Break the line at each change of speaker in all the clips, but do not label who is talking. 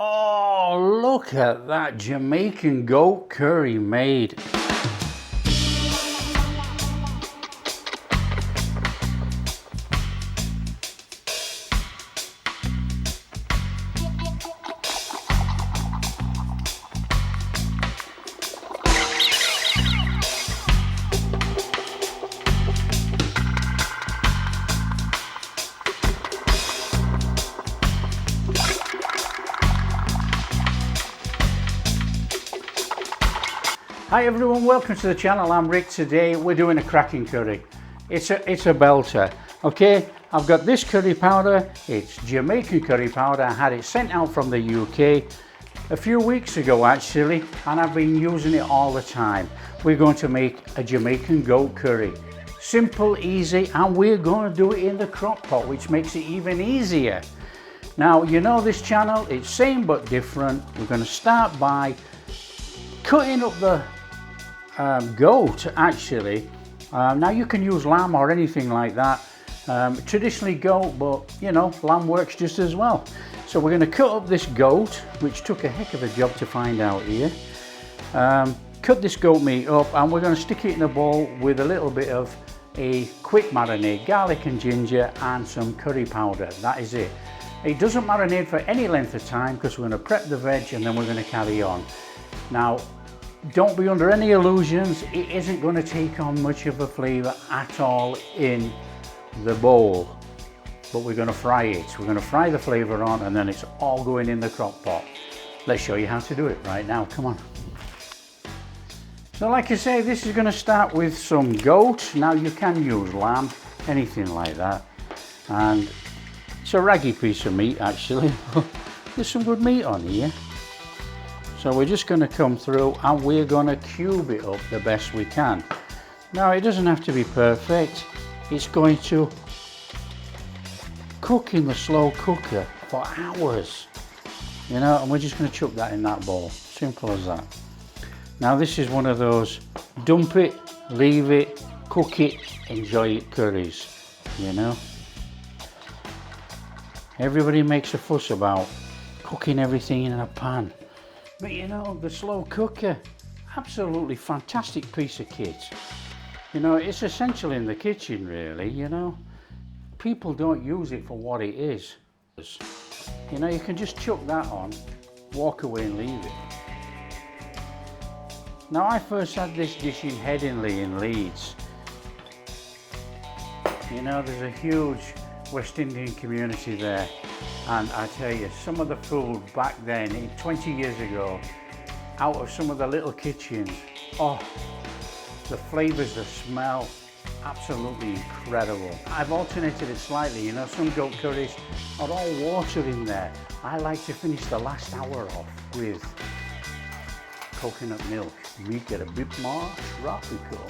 Oh, look at that Jamaican goat curry made. Hi everyone, welcome to the channel. I'm Rick. Today we're doing a cracking curry. It's a belter. Okay, I've got this curry powder. It's Jamaican curry powder. I had it sent out from the UK a few weeks ago actually, and I've been using it all the time. We're going to make a Jamaican goat curry. Simple, easy, and we're going to do it in the crock pot, which makes it even easier. Now, you know this channel, it's same but different. We're going to start by cutting up the goat actually. Now you can use lamb or anything like that. Traditionally goat, but you know, lamb works just as well. So we're going to cut up this goat, which took a heck of a job to find out here. Cut this goat meat up and we're going to stick it in a bowl with a little bit of a quick marinade, garlic and ginger and some curry powder. That is it. It doesn't marinate for any length of time because we're going to prep the veg and then we're going to carry on. Now, don't be under any illusions, it isn't going to take on much of a flavour at all in the bowl, but we're going to fry it. We're going to fry the flavour on and then it's all going in the crock pot. Let's show you how to do it right now, come on. So like I say, this is going to start with some goat. Now you can use lamb, anything like that, and it's a raggy piece of meat actually. There's some good meat on here. So we're just going to come through and we're going to cube it up the best we can. Now it doesn't have to be perfect. It's going to cook in the slow cooker for hours. You know, and we're just going to chuck that in that bowl. Simple as that. Now this is one of those dump it, leave it, cook it, enjoy it curries. You know. Everybody makes a fuss about cooking everything in a pan. But you know, the slow cooker, absolutely fantastic piece of kit. You know, it's essential in the kitchen really, you know. People don't use it for what it is. You know, you can just chuck that on, walk away and leave it. Now I first had this dish in Headingley in Leeds. You know, there's a huge West Indian community there. And I tell you, some of the food back then, 20 years ago, out of some of the little kitchens, oh, the flavours, the smell, absolutely incredible. I've alternated it slightly, you know, some goat curries are all water in there. I like to finish the last hour off with coconut milk. Make it a bit more tropical.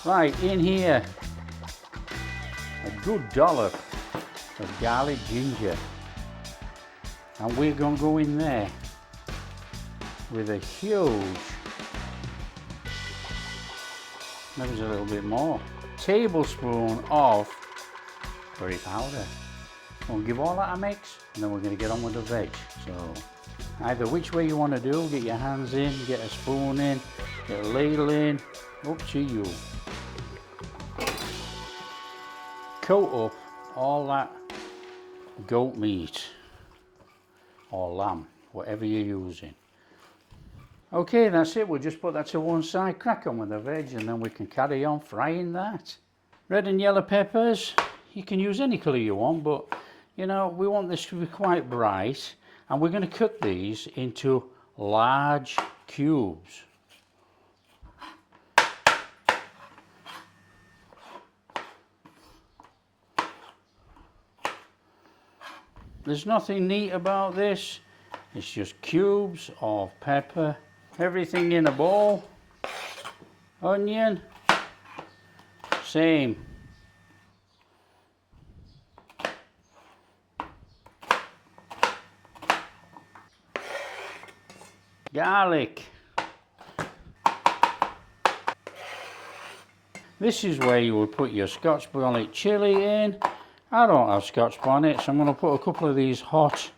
Right, in here, a good dollop of garlic ginger. And we're going to go in there with a huge, maybe a little bit more, tablespoon of curry powder. We'll give all that a mix and then we're going to get on with the veg. So either which way you want to do, get your hands in, get a spoon in, get a ladle in, up to you. Coat up all that goat meat or lamb, whatever you're using. Okay, that's it. We'll just put that to one side, crack on with the veg, and then we can carry on frying that. Red and yellow peppers, you can use any colour you want, but you know, we want this to be quite bright, and we're going to cut these into large cubes. There's nothing neat about this, it's just cubes of pepper, everything in a bowl, onion, same. Garlic. This is where you would put your Scotch bonnet chilli in. I don't have Scotch bonnet, so I'm going to put a couple of these hot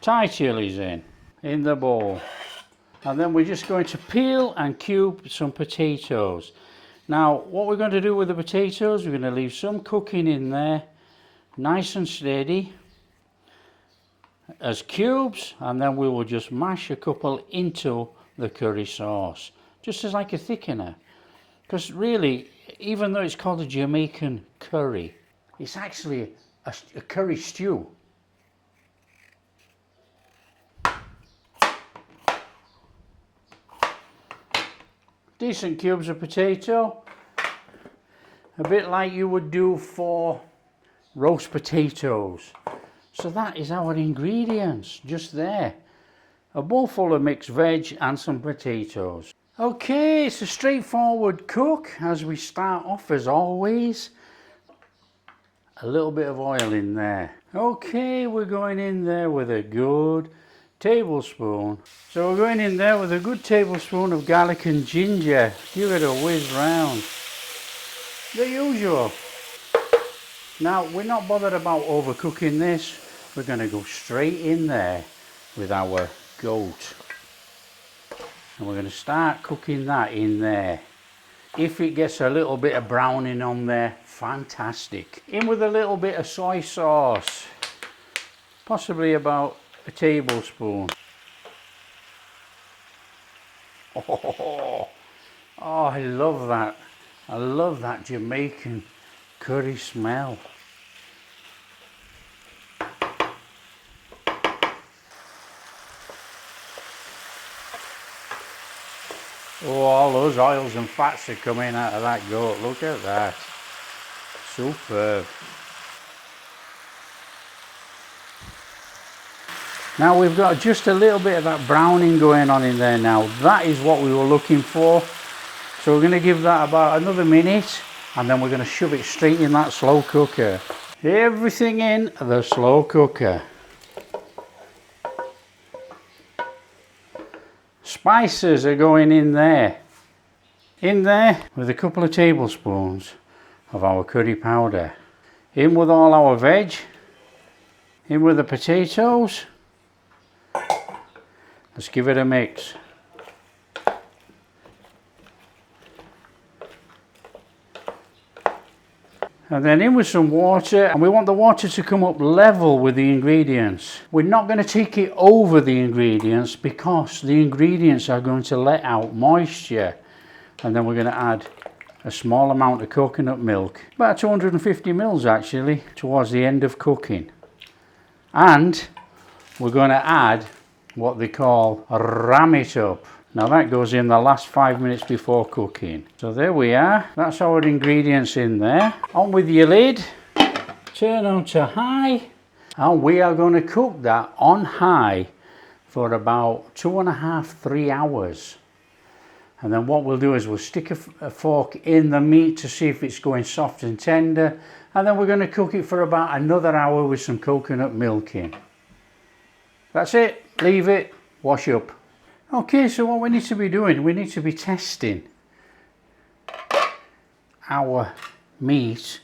Thai chilies in. in the bowl. And then we're just going to peel and cube some potatoes. Now what we're going to do with the potatoes, we're going to leave some cooking in there, nice and steady, as cubes, and then we will just mash a couple into the curry sauce, just as like a thickener. Because really, even though it's called a Jamaican curry, it's actually a curry stew. Decent cubes of potato, a bit like you would do for roast potatoes. So that is our ingredients, just there. A bowl full of mixed veg and some potatoes. Okay, it's a straightforward cook as we start off as always. A little bit of oil in there. Okay, we're going in there with a good tablespoon. So we're going in there with a good tablespoon of garlic and ginger. Give it a whiz round. The usual. Now, we're not bothered about overcooking this. We're going to go straight in there with our goat. And we're going to start cooking that in there. If it gets a little bit of browning on there, fantastic. In with a little bit of soy sauce. Possibly about a tablespoon. Oh, I love that. I love that Jamaican curry smell. Oh, all those oils and fats are coming out of that goat. Look at that. Superb. Now we've got just a little bit of that browning going on in there now. That is what we were looking for. So we're going to give that about another minute, and then we're going to shove it straight in that slow cooker. Everything in the slow cooker. Spices are going in there. In there with a couple of tablespoons of our curry powder. In with all our veg. In with the potatoes. Let's give it a mix. And then in with some water, and we want the water to come up level with the ingredients. We're not going to take it over the ingredients because the ingredients are going to let out moisture. And then we're going to add a small amount of coconut milk, about 250 mils actually, towards the end of cooking. And we're going to add what they call ram it up. Now that goes in the last 5 minutes before cooking. So there we are, that's our ingredients in there. On with your lid, turn on to high, and we are going to cook that on high for about 2.5–3 hours. And then what we'll do is we'll stick a fork in the meat to see if it's going soft and tender, and then we're going to cook it for about another hour with some coconut milk in. That's it, leave it, wash up. Okay, so what we need to be doing, we need to be testing our meat.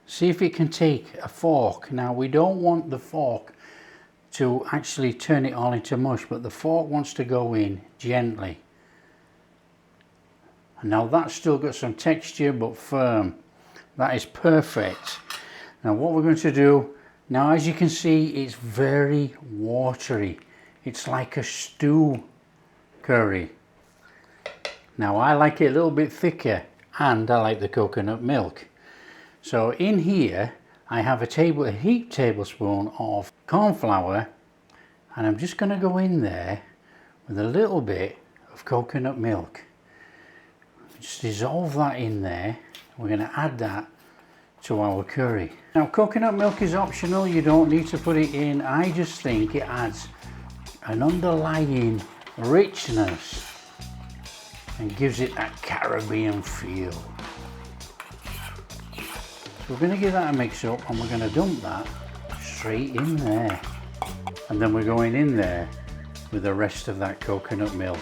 See if it can take a fork. Now we don't want the fork to actually turn it all into mush, but the fork wants to go in gently. And now that's still got some texture but firm. That is perfect. Now what we're going to do, now as you can see, it's very watery. It's like a stew curry. Now I like it a little bit thicker, and I like the coconut milk. So in here I have a heaped tablespoon of corn flour, and I'm just going to go in there with a little bit of coconut milk. Just dissolve that in there. We're going to add that to our curry. Now coconut milk is optional, you don't need to put it in. I just think it adds an underlying richness and gives it that Caribbean feel. So we're going to give that a mix up, and we're going to dump that straight in there, and then we're going in there with the rest of that coconut milk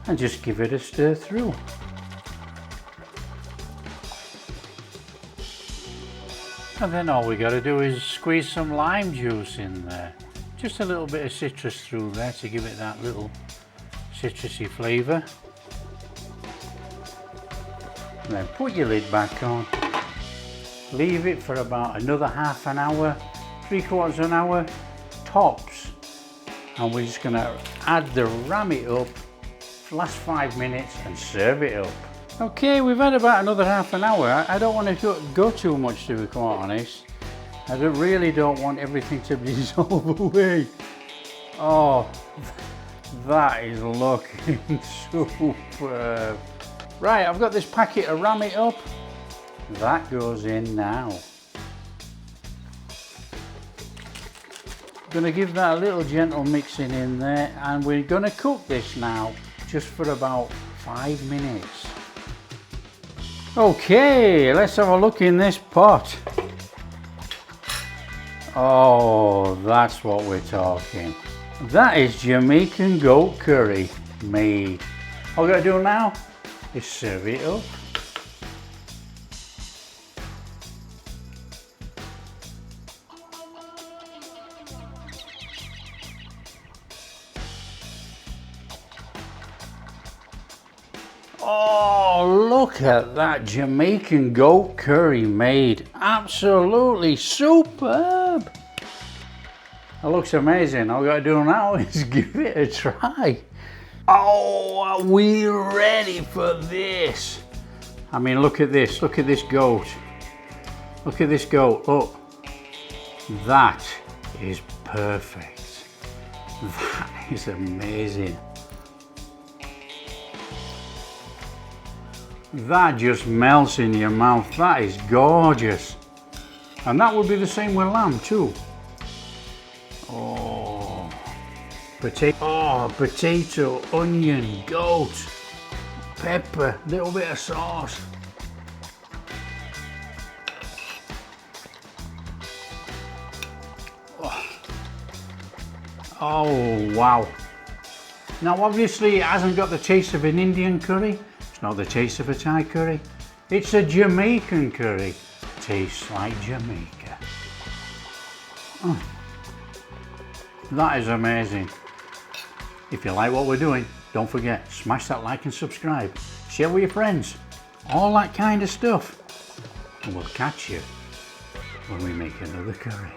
and just give it a stir through. And then all we got to do is squeeze some lime juice in there. Just a little bit of citrus through there to give it that little citrusy flavour. And then put your lid back on. Leave it for about another half an hour, 3/4 an hour, tops. And we're just gonna ram it up for the last 5 minutes and serve it up. Okay, we've had about another half an hour. I don't want to go too much, to be quite honest. I really don't want everything to dissolve away. Oh, that is looking superb. Right, I've got this packet of ram it up. That goes in now. Gonna give that a little gentle mixing in there, and we're gonna cook this now just for about 5 minutes. Okay, let's have a look in this pot. Oh, that's what we're talking. That is Jamaican goat curry made. All we gotta do now is serve it up. Oh, look at that Jamaican goat curry made. Absolutely superb. That looks amazing. All we gotta do now is give it a try. Oh, are we ready for this? I mean, look at this. Look at this goat. Look at this goat. Look. That is perfect. That is amazing. That just melts in your mouth. That is gorgeous. And that would be the same with lamb too. Oh, potato, onion, goat, pepper, little bit of sauce. Oh wow. Now obviously it hasn't got the taste of an Indian curry. It's not the taste of a Thai curry. It's a Jamaican curry. Tastes like Jamaica. Oh, that is amazing. If you like what we're doing, don't forget, smash that like and subscribe. Share with your friends. All that kind of stuff. And we'll catch you when we make another curry.